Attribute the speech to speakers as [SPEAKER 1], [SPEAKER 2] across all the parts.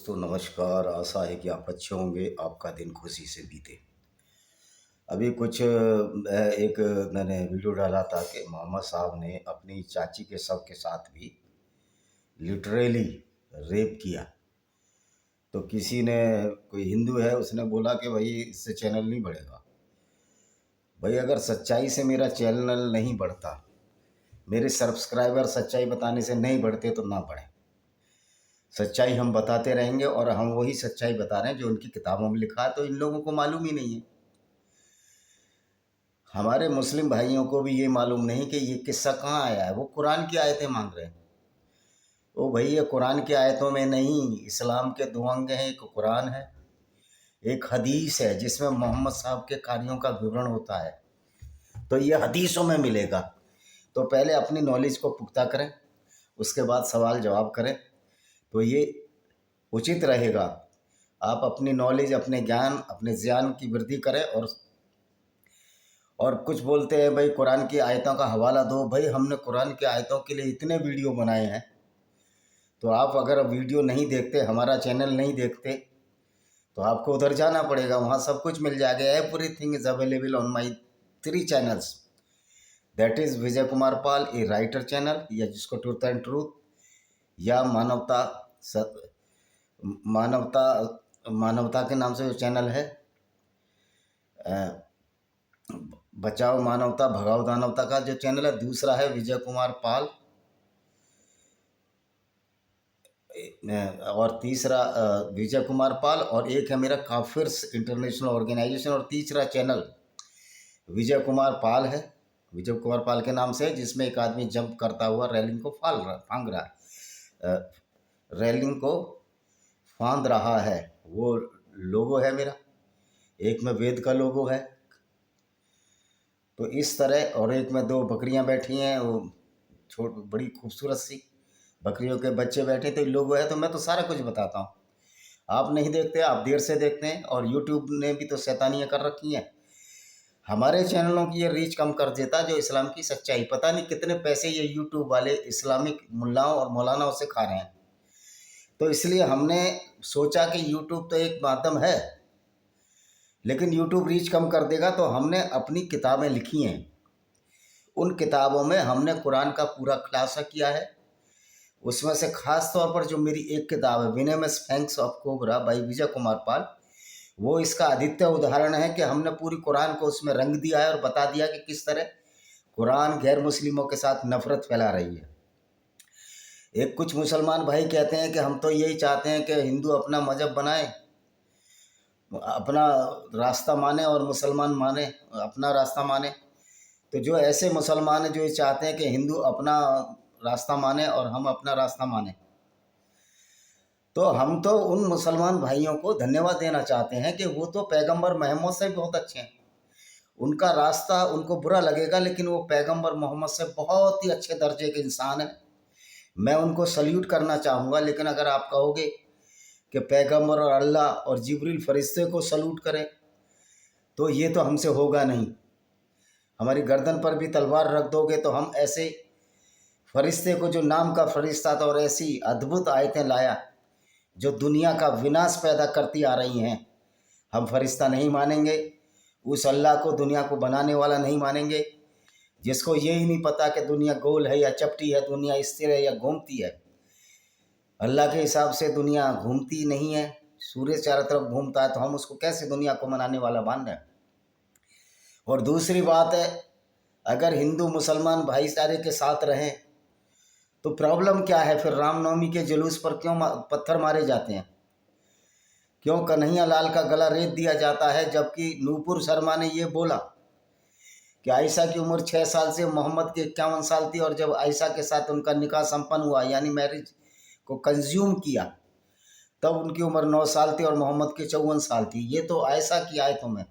[SPEAKER 1] दोस्तों नमस्कार। आशा है कि आप अच्छे होंगे, आपका दिन खुशी से बीते। अभी कुछ एक मैंने वीडियो डाला था कि मोहम्मद साहब ने अपनी चाची के शव के साथ भी लिटरली रेप किया। तो किसी ने, कोई हिंदू है, उसने बोला कि भाई इससे चैनल नहीं बढ़ेगा। भाई अगर सच्चाई से मेरा चैनल नहीं बढ़ता, मेरे सब्सक्राइबर सच्चाई बताने से नहीं बढ़ते तो ना बढ़े। सच्चाई हम बताते रहेंगे और हम वही सच्चाई बता रहे हैं जो उनकी किताबों में लिखा है, तो इन लोगों को मालूम ही नहीं है। हमारे मुस्लिम भाइयों को भी ये मालूम नहीं कि ये किस्सा कहाँ आया है। वो कुरान की आयतें मांग रहे हैं। ओ भाई, ये कुरान की आयतों में नहीं, इस्लाम के दो अंग हैं, एक कुरान है, एक हदीस है जिसमें मोहम्मद साहब के कार्यों का विवरण होता है। तो ये हदीसों में मिलेगा। तो पहले अपनी नॉलेज को पुख्ता करें, उसके बाद सवाल जवाब करें, तो ये उचित रहेगा। आप अपनी नॉलेज, अपने ज्ञान, अपने ज्ञान की वृद्धि करें। और कुछ बोलते हैं भाई कुरान की आयतों का हवाला दो। भाई हमने कुरान की आयतों के लिए इतने वीडियो बनाए हैं, तो आप अगर वीडियो नहीं देखते, हमारा चैनल नहीं देखते, तो आपको उधर जाना पड़ेगा। वहाँ सब कुछ मिल जाएगा। Everything is available on my 3 channels. That is Vijay Kumar Pal, a writer channel, या जिसको ट्रूथ एंड ट्रूथ, या मानवता मानवता के नाम से जो चैनल है, बचाओ मानवता भगाओ दानवता का जो चैनल है। दूसरा है विजय कुमार पाल, और तीसरा विजय कुमार पाल, और एक है मेरा काफिर्स इंटरनेशनल ऑर्गेनाइजेशन, और तीसरा चैनल विजय कुमार पाल है। विजय कुमार पाल के नाम से है, जिसमें एक आदमी जंप करता हुआ रेलिंग को फांग रहा है, रेलिंग को फांद रहा है, वो लोगो है मेरा। एक में वेद का लोगो है। तो इस तरह, और एक में 2 बकरियां बैठी हैं, वो बड़ी खूबसूरत सी बकरियों के बच्चे बैठे थे, लोगो है। तो मैं तो सारा कुछ बताता हूँ। आप नहीं देखते, आप देर से देखते हैं। और यूट्यूब ने भी तो शैतानियाँ कर रखी हैं। हमारे चैनलों की ये रीच कम कर देता जो इस्लाम की सच्चाई। पता नहीं कितने पैसे ये यूट्यूब वाले इस्लामिक मुल्लाओं और मौलानाओं से खा रहे हैं। तो इसलिए हमने सोचा कि यूट्यूब तो एक माध्यम है, लेकिन यूट्यूब रीच कम कर देगा। तो हमने अपनी किताबें लिखी हैं। उन किताबों में हमने कुरान का पूरा खुलासा किया है। उसमें से खास तौर पर जो मेरी एक किताब है, विनेमस fangs of cobra by Vijay Kumar Pal, वो इसका अधिकतर उदाहरण है कि हमने पूरी कुरान को उसमें रंग दिया है और बता दिया कि किस तरह कुरान गैर मुस्लिमों के साथ नफरत फैला रही है। एक कुछ मुसलमान भाई कहते हैं कि हम तो यही चाहते हैं कि हिंदू अपना मजहब बनाए, अपना रास्ता माने, और मुसलमान माने अपना रास्ता माने। तो जो ऐसे मुसलमान हैं जो ये चाहते हैं कि हिंदू अपना रास्ता माने और हम अपना रास्ता माने, तो हम तो उन मुसलमान भाइयों को धन्यवाद देना चाहते हैं कि वो तो पैगंबर मोहम्मद से बहुत अच्छे हैं। उनका रास्ता उनको बुरा लगेगा, लेकिन वो पैगंबर मोहम्मद से बहुत ही अच्छे दर्जे के इंसान हैं। मैं उनको सल्यूट करना चाहूँगा। लेकिन अगर आप कहोगे कि पैगंबर और अल्लाह और जिब्रील फरिश्ते को सल्यूट करें, तो ये तो हमसे होगा नहीं। हमारी गर्दन पर भी तलवार रख दोगे तो हम ऐसे फरिश्ते को, जो नाम का फरिश्ता था और ऐसी अद्भुत आयतें लाया जो दुनिया का विनाश पैदा करती आ रही हैं, हम फरिश्ता नहीं मानेंगे। उस अल्लाह को, दुनिया को बनाने वाला नहीं मानेंगे, जिसको ये ही नहीं पता कि दुनिया गोल है या चपटी है, दुनिया स्थिर है या घूमती है। अल्लाह के हिसाब से दुनिया घूमती नहीं है। सूर्य चारों तरफ घूमता है, तो हम उसको कैसे दुनिया को मनाने वाला मान रहे हैं। और दूसरी बात है, अगर हिंदू मुसलमान भाईचारे के साथ रहें तो प्रॉब्लम क्या है? फिर रामनवमी के जुलूस पर क्यों पत्थर मारे जाते हैं? क्यों कन्हैया लाल का गला रेत दिया जाता है? जबकि नूपुर शर्मा ने ये बोला कि आयशा की उम्र 6 साल से मोहम्मद की 51 साल थी, और जब आयशा के साथ उनका निकाह संपन्न हुआ, यानी मैरिज को कंज्यूम किया, तब उनकी उम्र 9 साल थी और मोहम्मद की 54 साल थी। ये तो आयशा की आयतों में,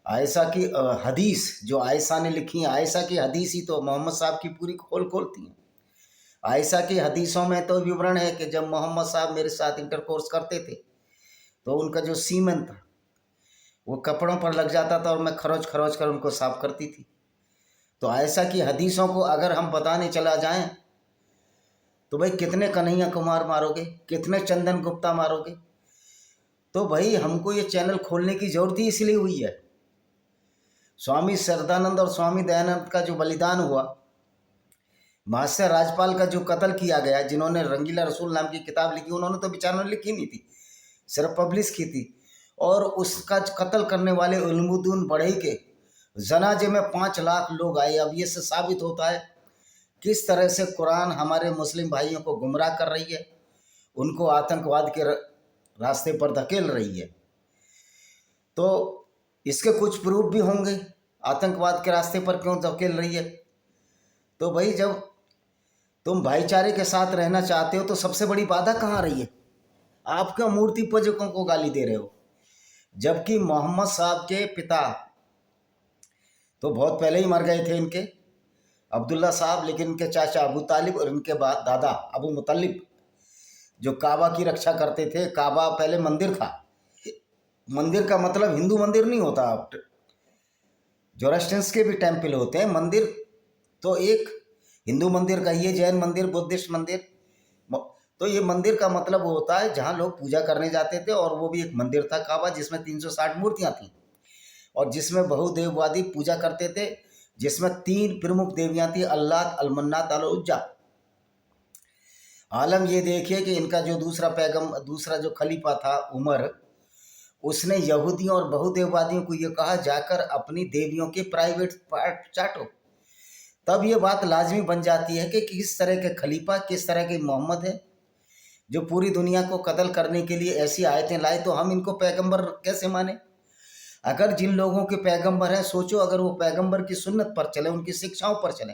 [SPEAKER 1] आयशा की हदीस जो आयशा ने लिखी है, आयशा की हदीस ही तो मोहम्मद साहब की पूरी खोलती हैं। आयशा की हदीसों में तो विवरण है कि जब मोहम्मद साहब मेरे साथ इंटरकोर्स करते थे, तो उनका जो सीमन था वो कपड़ों पर लग जाता था और मैं खरोच खरोच कर उनको साफ करती थी। तो आयशा की हदीसों को अगर हम बताने चला जाएं तो भाई कितने कन्हैया कुमार मारोगे, कितने चंदन गुप्ता मारोगे? तो भाई हमको ये चैनल खोलने की जरूरत ही इसलिए हुई है। स्वामी श्रद्धानंद और स्वामी दयानंद का जो बलिदान हुआ, महाशय राजपाल का जो कत्ल किया गया, जिन्होंने रंगीला रसूल नाम की किताब लिखी, उन्होंने तो बेचारों ने लिखी नहीं थी, सिर्फ पब्लिश की थी। और उसका कत्ल करने वाले उल्मुद्दीन बढ़ई के जनाजे में 5 लाख लोग आए। अब ये से साबित होता है किस तरह से कुरान हमारे मुस्लिम भाइयों को गुमराह कर रही है, उनको आतंकवाद के रास्ते पर धकेल रही है। तो इसके कुछ प्रूफ भी होंगे, आतंकवाद के रास्ते पर क्यों धकेल रही है। तो भाई जब तुम भाईचारे के साथ रहना चाहते हो तो सबसे बड़ी बाधा कहाँ रही है? आप क्यों मूर्ति पूजकों को गाली दे रहे हो? जबकि मोहम्मद साहब के पिता तो बहुत पहले ही मर गए थे, इनके अब्दुल्ला साहब, लेकिन इनके चाचा अबू तालिब और इनके बाद दादा अबू मुतल्लिब जो काबा की रक्षा करते थे। काबा पहले मंदिर था। मंदिर का मतलब हिंदू मंदिर नहीं होता, जोरास्ट्रियंस के भी टेम्पल होते हैं। मंदिर तो एक हिंदू मंदिर का, ये जैन मंदिर, बुद्धिस्ट मंदिर, तो ये मंदिर का मतलब होता है जहाँ लोग पूजा करने जाते थे। और वो भी एक मंदिर था काबा, जिसमें 360 मूर्तियाँ थीं और जिसमें बहुदेववादी पूजा करते थे, जिसमें 3 प्रमुख देवियाँ थी, अल्लात, अलमन्नात, अल उज्जा। आलम ये देखिए कि इनका जो दूसरा जो खलीफा था उमर, उसने यहूदियों और बहुदेववादियों को ये कहा जाकर अपनी देवियों के प्राइवेट पार्ट चाटो। तब ये बात लाजमी बन जाती है कि किस तरह के खलीफा, किस तरह के मोहम्मद है जो पूरी दुनिया को कत्ल करने के लिए ऐसी आयतें लाए। तो हम इनको पैगंबर कैसे माने? अगर जिन लोगों के पैगंबर हैं, सोचो अगर वो पैगंबर की सुन्नत पर चले, उनकी शिक्षाओं पर चले,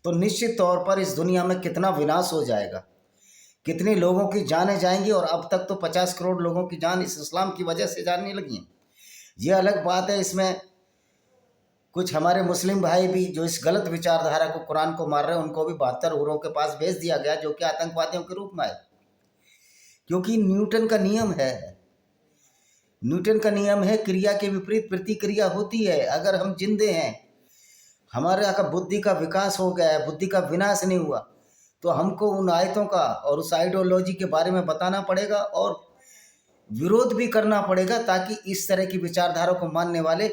[SPEAKER 1] तो निश्चित तौर पर इस दुनिया में कितना विनाश हो जाएगा, कितने लोगों की जानें जाएंगी। और अब तक तो 50 करोड़ लोगों की जान इस इस्लाम की वजह से जाने लगी हैं। ये अलग बात है, इसमें कुछ हमारे मुस्लिम भाई भी जो इस गलत विचारधारा को, कुरान को मार रहे हैं, उनको भी 72 हुरों के पास भेज दिया गया जो कि आतंकवादियों के रूप में आए। क्योंकि न्यूटन का नियम है, न्यूटन का नियम है, क्रिया के विपरीत प्रतिक्रिया होती है। अगर हम जिंदे हैं, हमारे का बुद्धि का विकास हो गया है, बुद्धि का विनाश नहीं हुआ, तो हमको उन आयतों का और उस आइडियोलॉजी के बारे में बताना पड़ेगा और विरोध भी करना पड़ेगा, ताकि इस तरह की विचारधारा को मानने वाले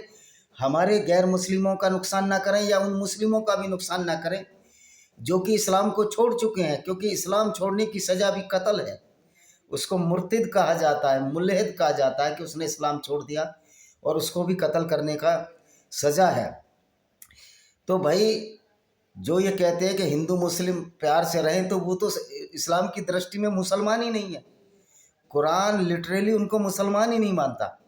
[SPEAKER 1] हमारे गैर मुस्लिमों का नुकसान ना करें या उन मुस्लिमों का भी नुकसान ना करें जो कि इस्लाम को छोड़ चुके हैं। क्योंकि इस्लाम छोड़ने की सज़ा भी कत्ल है। उसको मुर्तिद कहा जाता है, मुल्हिद कहा जाता है कि उसने इस्लाम छोड़ दिया, और उसको भी कत्ल करने का सज़ा है। तो भाई जो ये कहते हैं कि हिंदू मुस्लिम प्यार से रहें, तो वो तो इस्लाम की दृष्टि में मुसलमान ही नहीं है। कुरान लिटरली उनको मुसलमान ही नहीं मानता।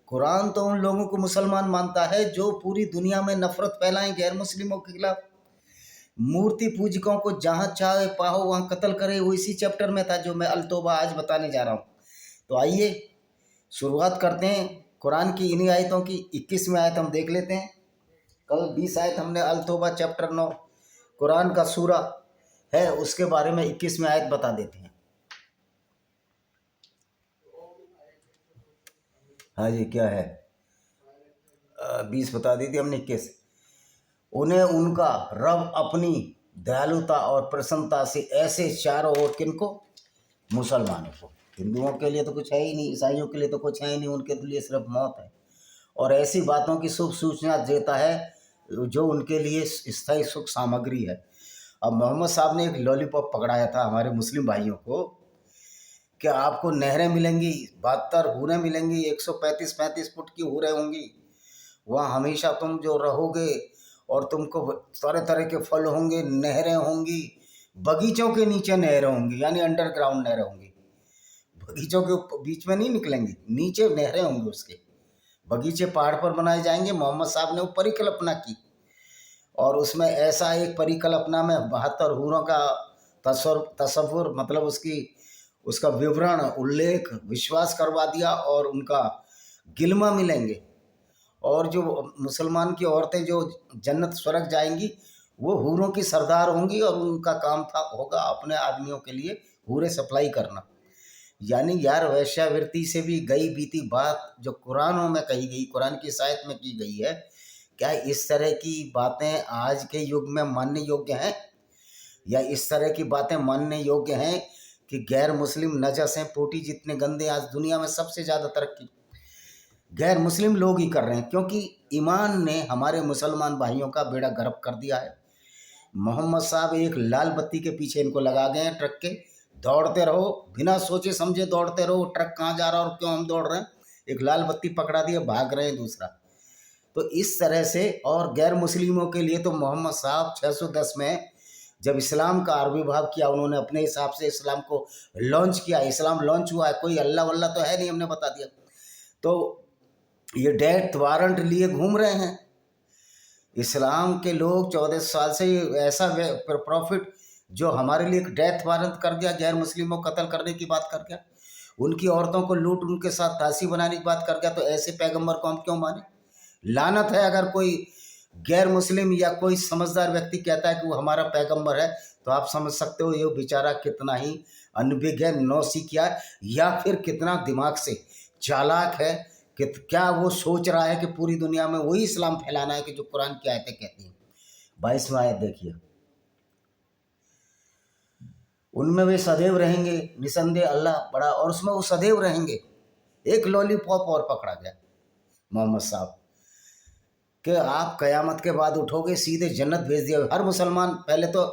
[SPEAKER 1] कुरान तो उन लोगों को मुसलमान मानता है जो पूरी दुनिया में नफरत फैलाएं गैर मुस्लिमों के खिलाफ, मूर्ति पूजकों को जहाँ चाहे पाओ वहाँ कत्ल करे। वो इसी चैप्टर में था जो मैं अल तौबा आज बताने जा रहा हूँ। तो आइए शुरुआत करते हैं कुरान की इन्हीं आयतों की। 21वें आयत हम देख लेते हैं। कल 20 आयत हमने अल तौबा चैप्टर 9 कुरान का सूरा है, उसके बारे में 21वें आयत बता देते हैं। हाँ जी, क्या है? 20 बता दी थी हमने, 21। उन्हें उनका रब अपनी दयालुता और प्रसन्नता से ऐसे चारों ओर, किनको? मुसलमानों को। हिंदुओं के लिए तो कुछ है ही नहीं, ईसाइयों के लिए तो कुछ है ही नहीं, उनके लिए सिर्फ मौत है। और ऐसी बातों की शुभ सूचना देता है जो उनके लिए स्थायी सुख सामग्री है। अब मोहम्मद साहब ने एक लॉलीपॉप पकड़ाया था हमारे मुस्लिम भाइयों को कि आपको नहरें मिलेंगी, 72 हूरें मिलेंगी, 135 फुट की हूरें होंगी, वहाँ हमेशा तुम जो रहोगे, और तुमको तरह तरह के फल होंगे, नहरें होंगी, बगीचों के नीचे नहरें होंगी, यानी अंडरग्राउंड नहरें होंगी। बगीचों के बीच में नहीं निकलेंगी, नीचे नहरें होंगी। उसके बगीचे पहाड़ पर बनाए जाएंगे। मोहम्मद साहब ने वो परिकल्पना की, और उसमें ऐसा एक परिकल्पना में 72 हूरों का तस्वुर, मतलब उसका विवरण, उल्लेख, विश्वास करवा दिया। और उनका गिलमा मिलेंगे, और जो मुसलमान की औरतें जो जन्नत स्वर्ग जाएंगी वो हूरों की सरदार होंगी, और उनका काम होगा अपने आदमियों के लिए हूरें सप्लाई करना। यानी यार वैश्यावृत्ति से भी गई बीती बात जो कुरानों में कही गई, कुरान की शायत में की गई है, क्या इस तरह की बातें आज के युग में मानने योग्य हैं? या इस तरह की बातें मानने योग्य हैं कि गैर मुस्लिम नजस हैं, पोटी जितने गंदे। आज दुनिया में सबसे ज़्यादा तरक्की गैर मुस्लिम लोग ही कर रहे हैं, क्योंकि ईमान ने हमारे मुसलमान भाइयों का बेड़ा गर्क कर दिया है। मोहम्मद साहब एक लाल बत्ती के पीछे इनको लगा गए हैं ट्रक के, दौड़ते रहो, बिना सोचे समझे दौड़ते रहो, ट्रक कहाँ जा रहा है और क्यों हम दौड़ रहे हैं, एक लाल बत्ती पकड़ा दी, भाग रहे हैं दूसरा। तो इस तरह से। और गैर मुस्लिमों के लिए तो मोहम्मद साहब 610 में जब इस्लाम का आविर्भाव किया, उन्होंने अपने हिसाब से इस्लाम को लॉन्च किया। इस्लाम लॉन्च हुआ है, कोई अल्लाह वल्लाह तो है नहीं, हमने बता दिया। तो ये डेथ वारंट लिए घूम रहे हैं इस्लाम के लोग 14 साल से। ऐसा प्रॉफिट जो हमारे लिए एक डेथ वारंट कर दिया, गैर मुस्लिमों को कत्ल करने की बात कर गया, उनकी औरतों को लूट उनके साथ दासी बनाने की बात कर गया, तो ऐसे पैगंबर को हम क्यों माने? लानत है अगर कोई गैर मुस्लिम या कोई समझदार व्यक्ति कहता है कि वो हमारा पैगंबर है, तो आप समझ सकते हो ये बेचारा कितना ही अनभिज्ञ है, नौसिखिया है, या फिर कितना दिमाग से चालाक है कि क्या वो सोच रहा है कि पूरी दुनिया में वही इस्लाम फैलाना है कि जो कुरान की आयतें कहती हैं। 22वां आयत देखिए, उनमें वे सदैव रहेंगे, निसंदेह अल्लाह बड़ा, और उसमें वो सदैव रहेंगे। एक लॉलीपॉप और पकड़ा गया मोहम्मद साहब कि आप कयामत के बाद उठोगे, सीधे जन्नत भेज दिया। हर मुसलमान, पहले तो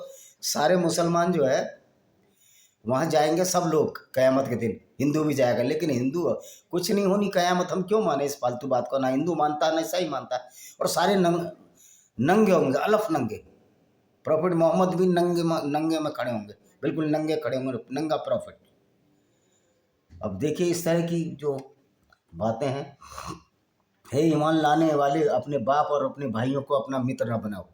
[SPEAKER 1] सारे मुसलमान जो है वहाँ जाएंगे सब लोग कयामत के दिन, हिंदू भी जाएगा, लेकिन हिंदू कुछ नहीं होनी कयामत, हम क्यों माने इस फालतू बात को? ना हिंदू मानता ना ईसाई मानता, और सारे नंगे होंगे, अलफ नंगे। प्रॉफिट मोहम्मद भी नंगे में खड़े होंगे, बिल्कुल नंगे खड़े होंगे, नंगा प्रॉफिट। अब देखिए इस तरह की जो बातें हैं। हे ईमान लाने वाले, अपने बाप और अपने भाइयों को अपना मित्र न बनाओ।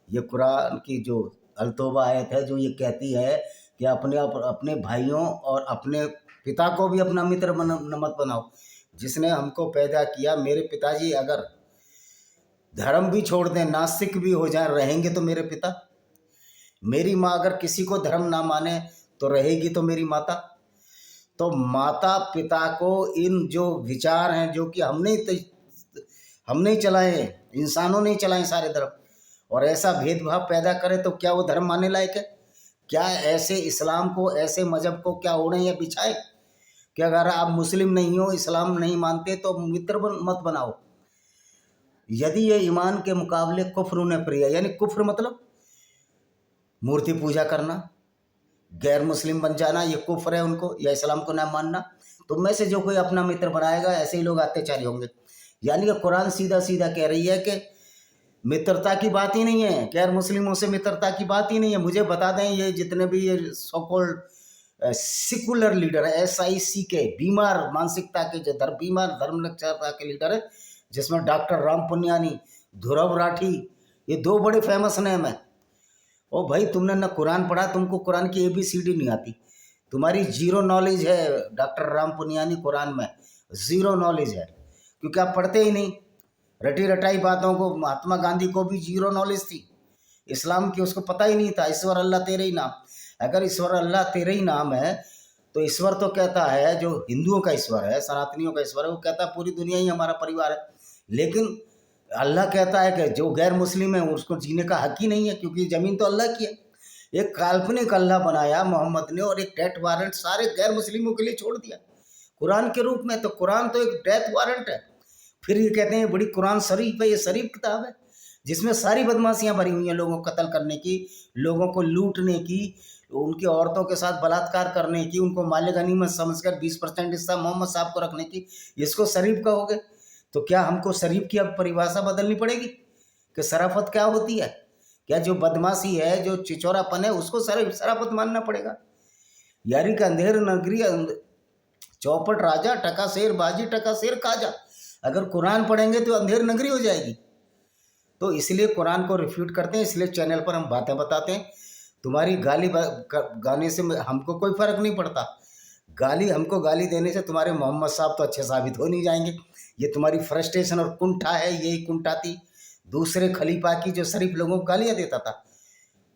[SPEAKER 1] ये कुरान की जो अल-तौबा आयत है, जो ये कहती है कि अपने भाइयों और अपने पिता को भी अपना मित्र मत बनाओ। जिसने हमको पैदा किया, मेरे पिताजी अगर धर्म भी छोड़ दें, नास्तिक भी हो जाए, रहेंगे तो मेरे पिता। मेरी माँ अगर किसी को धर्म ना माने तो रहेगी तो मेरी माता। तो माता पिता को इन जो विचार हैं, जो कि हमने ही चलाए हैं, इंसानों ने ही चलाए सारे धर्म, और ऐसा भेदभाव पैदा करे, तो क्या वो धर्म मानने लायक है? क्या ऐसे इस्लाम को, ऐसे मजहब को क्या ओढ़ें या बिछाए कि अगर आप मुस्लिम नहीं हो, इस्लाम नहीं मानते, तो मित्र मत बनाओ। यदि ये ईमान के मुकाबले कुफ्र उन्हें प्रिय है, यानी कुफ्र मतलब मूर्ति पूजा करना, गैर मुस्लिम बन जाना, ये कुफ्र है उनको, या इस्लाम को ना मानना, तो में से जो कोई अपना मित्र बनाएगा, ऐसे ही लोग अत्याचारी होंगे। यानी कि कुरान सीधा सीधा कह रही है कि मित्रता की बात ही नहीं है, गैर मुस्लिमों से मित्रता की बात ही नहीं है। मुझे बता दें, ये जितने भी ये सो कॉल्ड सेकुलर लीडर है, SIC के बीमार मानसिकता के, जो बीमार धर्मनिरपेक्षता के लीडर है, जिसमें डॉक्टर राम पुनियानी, ध्रुव राठी, ये 2 बड़े फेमस नेम है। ओ भाई, तुमने ना कुरान पढ़ा, तुमको कुरान की ABCD नहीं आती, तुम्हारी जीरो नॉलेज है। डॉक्टर राम पुनियानी कुरान में जीरो नॉलेज है, क्योंकि आप पढ़ते ही नहीं। रटी रटाई बातों को, महात्मा गांधी को भी जीरो नॉलेज थी इस्लाम की, उसको पता ही नहीं था ईश्वर अल्लाह तेरे ही नाम। अगर ईश्वर अल्लाह तेरे ही नाम है, तो ईश्वर तो कहता है, जो हिंदुओं का ईश्वर है, सनातनियों का ईश्वर है, वो कहता है पूरी दुनिया ही हमारा परिवार है। लेकिन अल्लाह कहता है कि जो गैर मुस्लिम है उसको जीने का हक ही नहीं है, क्योंकि ज़मीन तो अल्लाह की है। एक काल्पनिक अल्लाह बनाया मोहम्मद ने, और एक डेथ वारंट सारे गैर मुस्लिमों के लिए छोड़ दिया कुरान के रूप में। तो कुरान तो एक डेथ वारंट है। फिर ये कहते हैं बड़ी कुरान शरीफ है, ये शरीफ किताब है जिसमें सारी बदमाशियां भरी हुई हैं, लोगों को कत्ल करने की, लोगों को लूटने की, उनकी औरतों के साथ बलात्कार करने की, उनको माल गनीमत समझकर 20% हिस्सा मोहम्मद साहब को रखने की। इसको शरीफ कहोगे? तो क्या हमको शरीफ की अब परिभाषा बदलनी पड़ेगी कि शराफत क्या होती है? क्या जो बदमाशी है, जो चिचोरापन है, उसको शराफत मानना पड़ेगा? यारी का अंधेर नगरी, चौपट राजा, टका शेर बाजी, टका शेर काजा। अगर कुरान पढ़ेंगे तो अंधेर नगरी हो जाएगी। तो इसलिए कुरान को रिफ्यूट करते हैं, इसलिए चैनल पर हम बातें बताते हैं। तुम्हारी गाली गाने से हमको कोई फ़र्क नहीं पड़ता। हमको गाली देने से तुम्हारे मोहम्मद साहब तो अच्छे साबित हो नहीं जाएंगे। ये तुम्हारी फ्रस्ट्रेशन और कुंठा है, यही कुंठा थी दूसरे खलीफा की, जो शरीफ लोगों को गालियाँ देता था,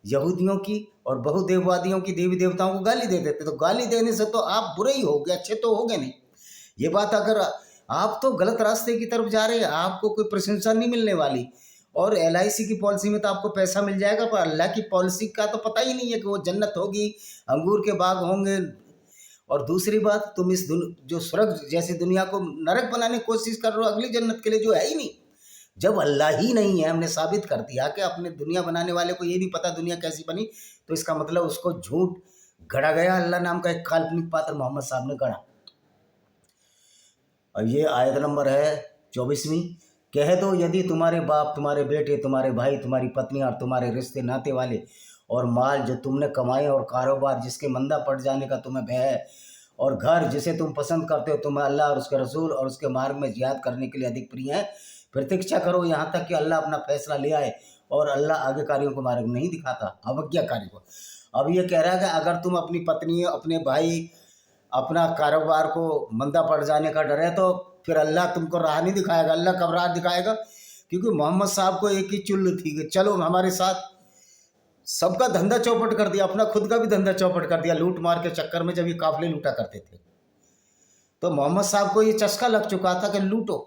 [SPEAKER 1] यहूदियों की और बहुदेववादियों की, देवी देवताओं को गाली दे देते। तो गाली देने से तो आप बुरे ही होगे, अच्छे तो होगे नहीं। ये बात, अगर आप तो गलत रास्ते की तरफ जा रहे हैं, आपको कोई प्रशंसा नहीं मिलने वाली, और LIC की पॉलिसी में तो आपको पैसा मिल जाएगा, पर अल्लाह की पॉलिसी का तो पता ही नहीं है कि वो जन्नत होगी, अंगूर के बाग होंगे। और दूसरी बात, तुम इस जो स्वर्ग जैसी दुनिया को नरक बनाने की कोशिश कर रहे हो अगली जन्नत के लिए, जो है ही नहीं। जब अल्लाह ही नहीं है, हमने साबित कर दिया कि अपने दुनिया बनाने वाले को ये नहीं पता दुनिया कैसी बनी, तो इसका मतलब उसको झूठ गढ़ा गया, अल्लाह नाम का एक काल्पनिक पात्र मोहम्मद साहब ने गढ़ा। और ये आयत नंबर है 24वीं। कह दो यदि तुम्हारे बाप, तुम्हारे बेटे, तुम्हारे भाई, तुम्हारी पत्नी और तुम्हारे रिश्ते नाते वाले और माल जो तुमने कमाए और कारोबार जिसके मंदा पड़ जाने का तुम्हें भय है और घर जिसे तुम पसंद करते हो, तुम्हें अल्लाह और उसके रसूल और उसके मार्ग में जिहाद करने के लिए अधिक प्रिय है, प्रतीक्षा करो यहाँ तक कि अल्लाह अपना फैसला ले आए, और अल्लाह आज्ञाकारियों को मार्ग नहीं दिखाता अवज्ञाकारी को। अब ये कह रहा है कि अगर तुम अपनी पत्नी, अपने भाई, अपना कारोबार को मंदा पड़ जाने का डर है, तो फिर अल्लाह तुमको राह नहीं दिखाएगा। अल्लाह कब राह दिखाएगा? क्योंकि मोहम्मद साहब को एक ही चुल्ल थी कि चलो हमारे साथ। सबका धंधा चौपट कर दिया, अपना खुद का भी धंधा चौपट कर दिया लूट मार के चक्कर में, जब ये काफिले लूटा करते थे। तो मोहम्मद साहब को ये चस्का लग चुका था कि लूटो,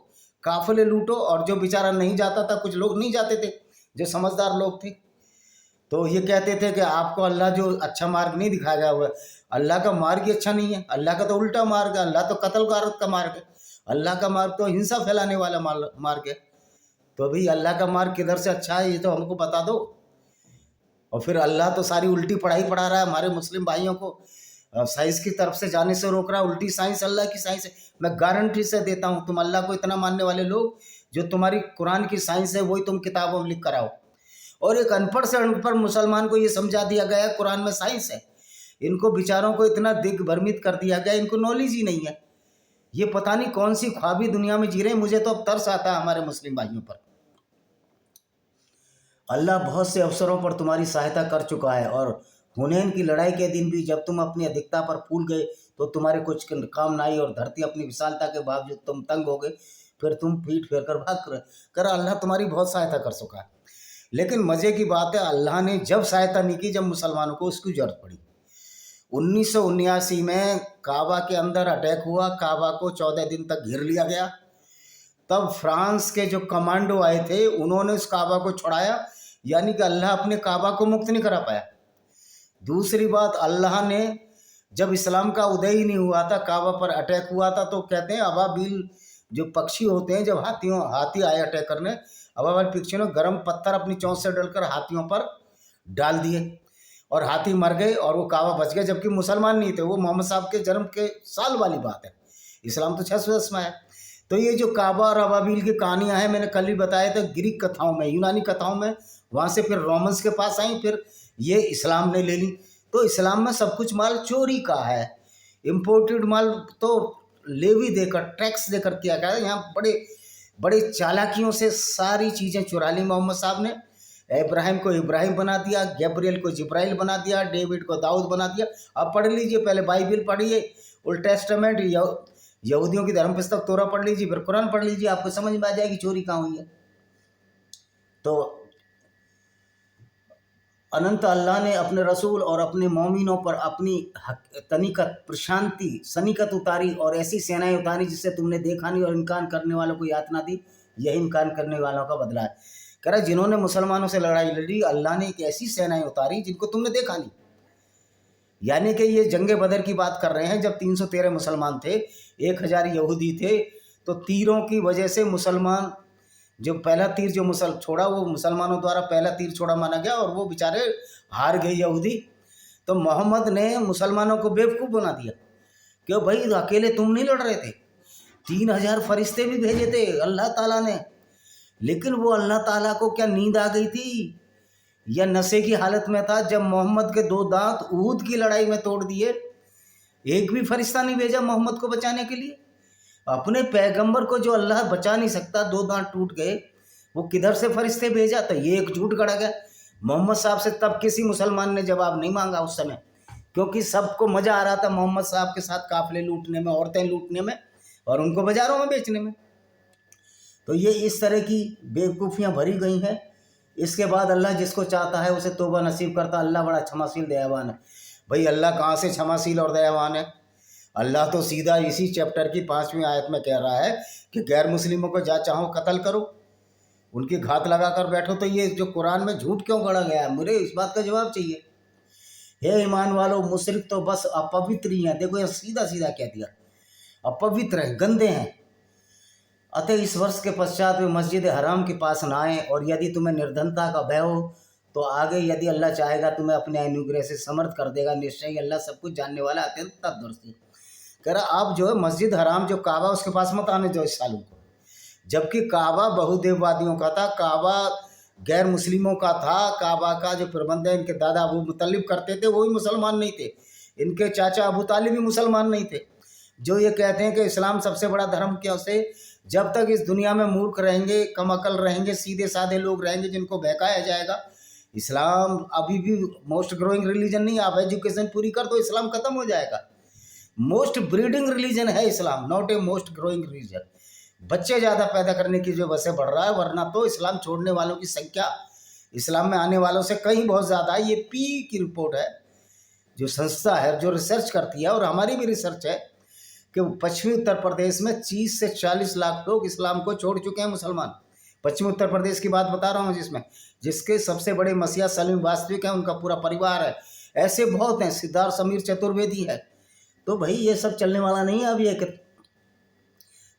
[SPEAKER 1] काफिले लूटो, और जो बेचारा नहीं जाता था, कुछ लोग नहीं जाते थे जो समझदार लोग थे, तो ये कहते थे कि आपको अल्लाह जो अच्छा मार्ग नहीं दिखाया हुआ है, अल्लाह का मार्ग ही अच्छा नहीं है, अल्लाह का तो उल्टा मार्ग है, अल्लाह तो कत्ल गारत का मार्ग है, अल्लाह का मार्ग तो हिंसा फैलाने वाला मार्ग है। तो भाई अल्लाह का मार्ग किधर से अच्छा है, ये तो हमको बता दो। और फिर अल्लाह तो सारी उल्टी पढ़ाई पढ़ा रहा है हमारे मुस्लिम भाइयों को, साइंस की तरफ से जाने से रोक रहा है। उल्टी साइंस अल्लाह की साइंस है, मैं गारंटी से देता हूँ। तुम अल्लाह को इतना मानने वाले लोग, जो तुम्हारी कुरान की साइंस है वही तुम किताबों में लिख कर आओ। और एक अनपढ़ से अनपढ़ मुसलमान को ये समझा दिया गया है कुरान में साइंस है। इनको बेचारों को इतना दिग्भ्रमित कर दिया गया, इनको नॉलेज ही नहीं है। ये पता नहीं कौन सी ख्वाबी दुनिया में जी रहे हैं। मुझे तो अब तरस आता है हमारे मुस्लिम भाइयों पर। अल्लाह बहुत से अवसरों पर तुम्हारी सहायता कर चुका है, और हुनैन की लड़ाई के दिन भी जब तुम अपनी अधिकता पर फूल गए तो तुम्हारे कुछ काम ना आई, और धरती अपनी विशालता के बावजूद तुम तंग हो गए, फिर तुम पीठ फेर कर भाग कर अल्लाह तुम्हारी बहुत सहायता कर चुका है। लेकिन मज़े की बात है, अल्लाह ने जब सहायता नहीं की, जब मुसलमानों को उसकी जरूरत पड़ी। 1979 में काबा के अंदर अटैक हुआ, काबा को 14 दिन तक घेर लिया गया। तब फ्रांस के जो कमांडो आए थे, उन्होंने उस काबा को छुड़ाया, यानी कि अल्लाह अपने काबा को मुक्त नहीं करा पाया। दूसरी बात, अल्लाह ने जब इस्लाम का उदय ही नहीं हुआ था, काबा पर अटैक हुआ था, तो कहते हैं अबाबील जो पक्षी होते हैं, जब हाथी आए अटैक करने, अबाबील पक्षियों ने गर्म पत्थर अपनी चोंच से डलकर हाथियों पर डाल दिए और हाथी मर गए और वो काबा बच गए, जबकि मुसलमान नहीं थे। वो मोहम्मद साहब के जन्म के साल वाली बात है, इस्लाम तो 610 में है। तो ये जो काबा और अबाबील की कहानियाँ हैं, मैंने कल ही बताया था, ग्रीक कथाओं में, यूनानी कथाओं में, वहाँ से फिर रोमन्स के पास आई, फिर ये इस्लाम ने ले ली। तो इस्लाम में सब कुछ माल चोरी का है, इम्पोर्टेड माल तो लेवी देकर, टैक्स देकर किया गया है। यहाँ बड़े बड़े चालाकियों से सारी चीज़ें चुरा ली मोहम्मद साहब ने। इब्राहिम को इब्राहिम बना दिया, गैब्रियल को जिब्राइल बना दिया, डेविड को दाऊद बना दिया। अब पढ़ लीजिए, पहले बाइबिल पढ़िए, ओल्ड टेस्टामेंट, यहूदियों की धर्म पुस्तक तोरा पढ़ लीजिए, फिर कुरान पढ़ लीजिए, आपको समझ में आ जाएगी चोरी कहाँ हुई है। तो अनंत अल्लाह ने अपने रसूल और अपने मोमिनों पर अपनी तनिकत प्रशांति सनिकत उतारी, और ऐसी सेनाएं उतारी जिससे तुमने देखा नहीं, और इनकार करने वालों को यातना दी। यही इनकार करने वालों का बदला है। कह रहा जिन्होंने मुसलमानों से लड़ाई लड़ी, अल्लाह ने एक ऐसी सेनाएं उतारी जिनको तुमने देखा नहीं। यानी कि ये जंगे बदर की बात कर रहे हैं, जब 313 मुसलमान थे, 1000 यहूदी थे। तो तीरों की वजह से मुसलमान, जो पहला तीर जो छोड़ा, वो मुसलमानों द्वारा पहला तीर छोड़ा माना गया, और वो बेचारे हार गए यहूदी। तो मोहम्मद ने मुसलमानों को बेवकूफ़ बना दिया, क्यों भाई अकेले तुम नहीं लड़ रहे थे, 3000 फरिश्ते भी भेजे थे अल्लाह ताला ने। लेकिन वो अल्लाह ताला को क्या नींद आ गई थी या नशे की हालत में था, जब मोहम्मद के 2 दांत उहद की लड़ाई में तोड़ दिए, एक भी फरिश्ता नहीं भेजा मोहम्मद को बचाने के लिए। अपने पैगंबर को जो अल्लाह बचा नहीं सकता, 2 दांत टूट गए, वो किधर से फरिश्ते भेजा? तो ये एक झूठ गढ़ा गया। मोहम्मद साहब से तब किसी मुसलमान ने जवाब नहीं मांगा उस समय, क्योंकि सबको मज़ा आ रहा था मोहम्मद साहब के साथ काफिले लूटने में, औरतें लूटने में, और उनको बाज़ारों में बेचने में। तो ये इस तरह की बेवकूफ़ियाँ भरी गई हैं। इसके बाद अल्लाह जिसको चाहता है उसे तौबा नसीब करता। अल्लाह बड़ा क्षमाशील दयावान है। भाई अल्लाह कहाँ से क्षमाशील और दयावान है? अल्लाह तो सीधा इसी चैप्टर की 5वीं आयत में कह रहा है कि गैर मुस्लिमों को जा चाहो कत्ल करो, उनकी घात लगा कर बैठो। तो ये जो कुरान में झूठ क्यों गढ़ा गया है, मुझे इस बात का जवाब चाहिए। हे ईमान वालों, मुशरिक तो बस अपवित्र ही हैं। देखो ये सीधा सीधा कह दिया, अपवित्र हैं, गंदे हैं। अतः इस वर्ष के पश्चात वे मस्जिद हराम के पास न आएँ, और यदि तुम्हें निर्धनता का भय हो तो आगे यदि अल्लाह चाहेगा तुम्हें अपने अनुग्रह से समर्थ कर देगा। निश्चय अल्लाह सब कुछ जानने वाला, अत्यंत तत्दर्शी। कह रहा आप जो है मस्जिद हराम जो काबा उसके पास मत आने दो इस सालों को, जबकि काबा बहुदेववादियों का था, काबा गैर मुस्लिमों का था। काबा का जो प्रबंध है इनके दादा अबू मुतलिब करते थे, वो भी मुसलमान नहीं थे। इनके चाचा अबू तालिब भी मुसलमान नहीं थे। जो ये कहते हैं कि इस्लाम सबसे बड़ा धर्म, क्यों से जब तक इस दुनिया में मूर्ख रहेंगे, कम अकल रहेंगे, सीधे साधे लोग रहेंगे जिनको बहकाया जाएगा, इस्लाम अभी भी मोस्ट ग्रोइंग रिलीजन नहीं। आप एजुकेशन पूरी कर दो, इस्लाम खत्म हो जाएगा। मोस्ट ब्रीडिंग रिलीजन है Islam, not a most growing religion. बच्चे ज़्यादा पैदा करने की जो वजह से बढ़ रहा है, वरना तो इस्लाम छोड़ने वालों की संख्या इस्लाम में आने वालों से कहीं बहुत ज़्यादा है। ये पी की रिपोर्ट है, जो संस्था है जो रिसर्च करती है, और हमारी भी रिसर्च है कि पश्चिमी उत्तर प्रदेश में 30 से 40 लाख लोग इस्लाम को छोड़ चुके हैं, मुसलमान। पश्चिमी उत्तर प्रदेश की बात बता रहा हूँ, जिसके सबसे बड़े मसीहा सलीम वास्तविक हैं, उनका पूरा परिवार है। ऐसे बहुत हैं, सिद्धार्थ समीर चतुर्वेदी है। तो भाई ये सब चलने वाला नहीं है अभी एक।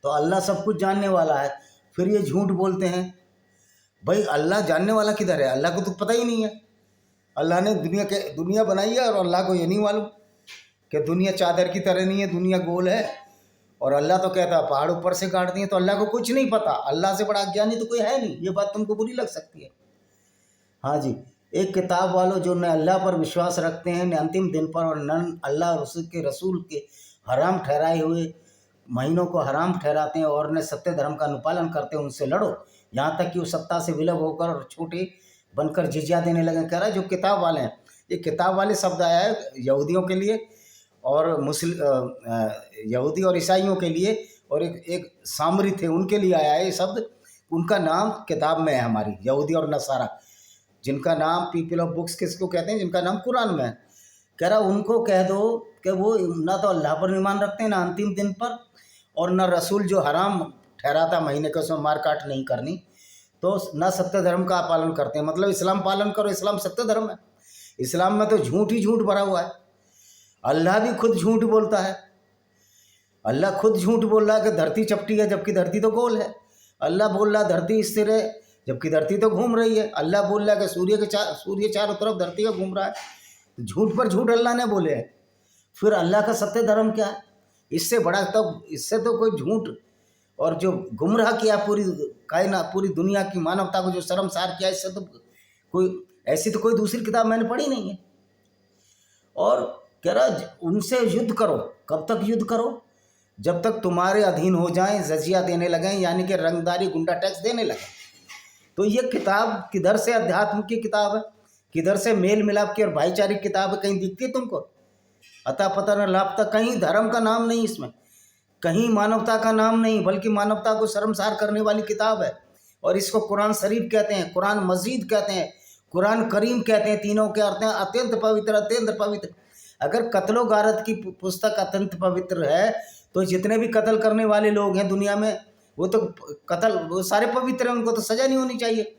[SPEAKER 1] तो अल्लाह सब कुछ जानने वाला है, फिर ये झूठ बोलते हैं। भाई अल्लाह जानने वाला किधर है? अल्लाह को तो पता ही नहीं है। अल्लाह ने दुनिया बनाई है, और अल्लाह को ये नहीं मालूम कि दुनिया चादर की तरह नहीं है, दुनिया गोल है। और अल्लाह तो कहता है पहाड़ ऊपर से काट दिए, तो अल्लाह को कुछ नहीं पता। अल्लाह से बड़ा अज्ञानी तो कोई है नहीं। ये बात तुमको बुरी लग सकती है। हाँ जी, एक किताब वालों जो न अल्लाह पर विश्वास रखते हैं, न अंतिम दिन पर, और न अल्लाह और उसके रसूल के हराम ठहराए हुए महीनों को हराम ठहराते हैं, और न सत्य धर्म का अनुपालन करते हैं, उनसे लड़ो, यहाँ तक कि वो सत्ता से विलग होकर और छोटे बनकर जिजिया देने लगे। कह रहा है जो किताब वाले हैं, ये किताब वाले शब्द आया है यहूदियों के लिए और यहूदी और ईसाइयों के लिए, और एक सामरी थे उनके लिए आया है ये शब्द। उनका नाम किताब में है हमारी, यहूदी और नसारा, जिनका नाम पीपल ऑफ बुक्स किसको कहते हैं, जिनका नाम कुरान में है। कह रहा उनको कह दो कि वो ना तो अल्लाह पर ईमान रखते हैं, ना अंतिम दिन पर, और न रसूल जो हराम ठहराता महीने का उसमें मार काट नहीं करनी, तो न सत्य धर्म का पालन करते हैं। मतलब इस्लाम पालन करो, इस्लाम सत्य धर्म है। इस्लाम में तो झूठ ही झूठ भरा हुआ है। अल्लाह भी खुद झूठ बोलता है। अल्लाह खुद झूठ बोल रहा है कि धरती चपटी है, जबकि धरती तो गोल है। अल्लाह बोल रहा है धरती स्थिर है, जबकि धरती तो घूम रही है। अल्लाह बोल रहा है कि सूर्य चारों तरफ धरती का घूम रहा है। झूठ पर झूठ अल्लाह ने बोले हैं। फिर अल्लाह का सत्य धर्म क्या है? इससे बड़ा तब इससे तो कोई झूठ और जो गुमराह किया पूरी कायनात, पूरी दुनिया की मानवता को जो शर्मसार किया, इससे तो कोई ऐसी तो कोई दूसरी किताब मैंने पढ़ी नहीं है। और कह रहा उनसे युद्ध करो। कब तक युद्ध करो? जब तक तुम्हारे अधीन हो जाएं, जजिया देने लगें, यानी कि रंगदारी गुंडा टैक्स देने लगें। तो ये किताब किधर से अध्यात्म की किताब है, किधर से मेल मिलाप की और भाईचारे की किताब है? कहीं दिखती है तुमको? अता पता न लापता। कहीं धर्म का नाम नहीं इसमें, कहीं मानवता का नाम नहीं, बल्कि मानवता को शर्मसार करने वाली किताब है। और इसको कुरान शरीफ कहते हैं, कुरान मजीद कहते हैं, कुरान करीम कहते हैं। तीनों के अर्थ हैं अत्यंत पवित्र, अत्यंत पवित्र। अगर कत्लो गारत की पुस्तक अत्यंत पवित्र है, तो जितने भी कत्ल करने वाले लोग हैं दुनिया में, वो तो वो सारे पवित्र हैं, उनको तो सज़ा नहीं होनी चाहिए।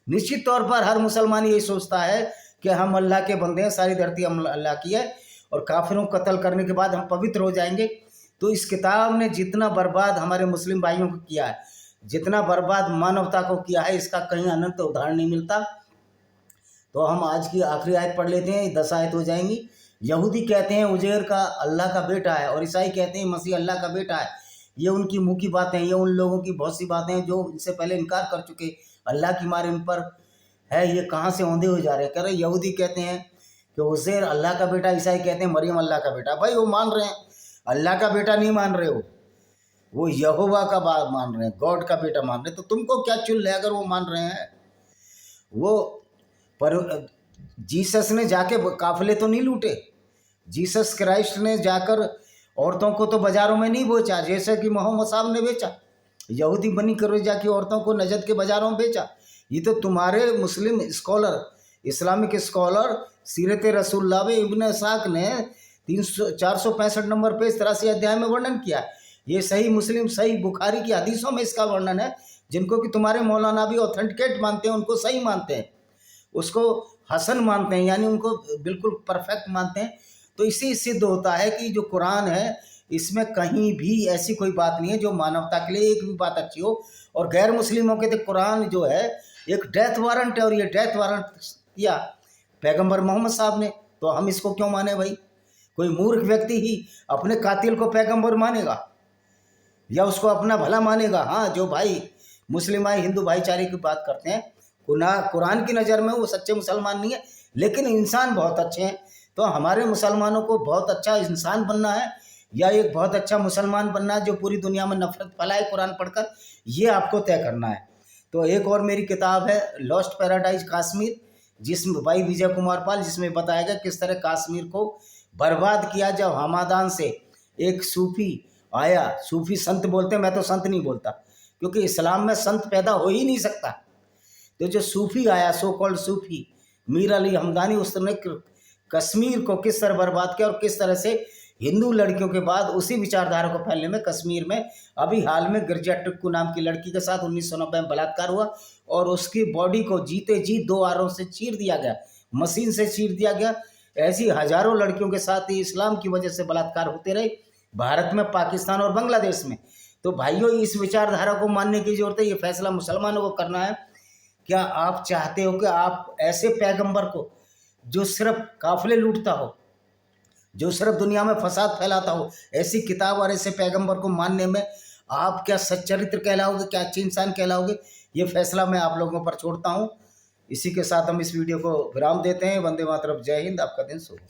[SPEAKER 1] निश्चित तौर पर हर मुसलमान यही सोचता है कि हम अल्लाह के बंदे हैं, सारी धरती हम अल्लाह की है, और काफिरों को कत्ल करने के बाद हम पवित्र हो जाएंगे। तो इस किताब ने जितना बर्बाद हमारे मुस्लिम भाइयों को किया है, जितना बर्बाद मानवता को किया है, इसका कहीं अनंत उदाहरण नहीं मिलता। तो हम आज की आखिरी आयत पढ़ लेते हैं, 10 आयत हो जाएंगी। यहूदी कहते हैं उजैर का अल्लाह का बेटा है, और ईसाई कहते हैं मसीह अल्लाह का बेटा है। ये उनकी मुँह की बातें हैं, ये उन लोगों की बहुत सी बातें हैं जो इनसे पहले इनकार कर चुके। अल्लाह की मार इन पर है, ये कहाँ से औंधे हो जा रहे हैं। कह रहे यहूदी कहते हैं कि उजैर अल्लाह का बेटा, ईसाई कहते हैं मरियम अल्लाह का बेटा। भाई वो मान रहे हैं, अल्लाह का बेटा नहीं मान रहे हो, वो यहोवा का बात मान रहे हैं, गॉड का बेटा मान रहे हैं। तो तुमको क्या चुल है अगर वो मान रहे हैं? वो पर जीसस ने जाके काफिले तो नहीं लूटे। जीसस क्राइस्ट ने जाकर औरतों को तो बाज़ारों में नहीं बेचा, जैसे कि मोहम्मद साहब ने बेचा। यहूदी बनी करेजा की औरतों को नजद के बाज़ारों में बेचा। ये तो तुम्हारे मुस्लिम स्कॉलर, इस्लामिक स्कॉलर सीरत रसूलुल्लाह इब्न इसाक ने 465 नंबर पे 83 अध्याय में वर्णन किया। ये सही मुस्लिम, सही बुखारी की हदीसों में इसका वर्णन है जिनको कि तुम्हारे मौलाना भी ऑथेंटिकेट मानते हैं, उनको सही मानते हैं, उसको हसन मानते हैं, यानी उनको बिल्कुल परफेक्ट मानते हैं। तो इसी सिद्ध होता है कि जो कुरान है इसमें कहीं भी ऐसी कोई बात नहीं है जो मानवता के लिए एक भी बात अच्छी हो। और गैर मुस्लिमों के तो कुरान जो है एक डेथ वारंट है, और ये डेथ वारंट किया पैगंबर मोहम्मद साहब ने, तो हम इसको क्यों माने भाई? कोई मूर्ख व्यक्ति ही अपने कातिल को पैगंबर मानेगा या उसको अपना भला मानेगा? हाँ, जो भाई मुस्लिम भाई हिंदू भाईचारे की बात करते हैं, कुरान की नज़र में वो सच्चे मुसलमान नहीं है, लेकिन इंसान बहुत अच्छे हैं। तो हमारे मुसलमानों को बहुत अच्छा इंसान बनना है या एक बहुत अच्छा मुसलमान बनना है जो पूरी दुनिया में नफरत फैलाए कुरान पढ़कर, ये आपको तय करना है। तो एक और मेरी किताब है लॉस्ट पैराडाइज कश्मीर, जिसमें भाई विजय कुमार पाल, जिसमें बताया गया किस तरह कश्मीर को बर्बाद किया जब हमादान से एक सूफी आया। सूफी संत बोलते हैं, मैं तो संत नहीं बोलता क्योंकि इस्लाम में संत पैदा हो ही नहीं सकता। तो जो सूफी आया, सो कॉल्ड सूफी मीर अली हमदानी, उसने कश्मीर को किस तरह बर्बाद किया और किस तरह से हिंदू लड़कियों के बाद उसी विचारधारा को फैलने में कश्मीर में अभी हाल में गिरजा टिक्कू नाम की लड़की के साथ 1990 में बलात्कार हुआ और उसकी बॉडी को जीते जी 2 आरों से चीर दिया गया, मशीन से चीर दिया गया। ऐसी हजारों लड़कियों के साथ ही इस्लाम की वजह से बलात्कार होते रहे भारत में, पाकिस्तान और बांग्लादेश में। तो भाइयों, इस विचारधारा को मानने की जरूरत है, ये फैसला मुसलमानों को करना है। क्या आप चाहते हो कि आप ऐसे पैगंबर को जो सिर्फ काफिले लूटता हो, जो सिर्फ दुनिया में फसाद फैलाता हो, ऐसी किताब और ऐसे पैगंबर को मानने में आप क्या सच्चरित्र कहलाओगे, क्या अच्छे इंसान कहलाओगे? ये फैसला मैं आप लोगों पर छोड़ता हूँ। इसी के साथ हम इस वीडियो को विराम देते हैं। वंदे मातरम, जय हिंद, आपका दिन शुभ हो।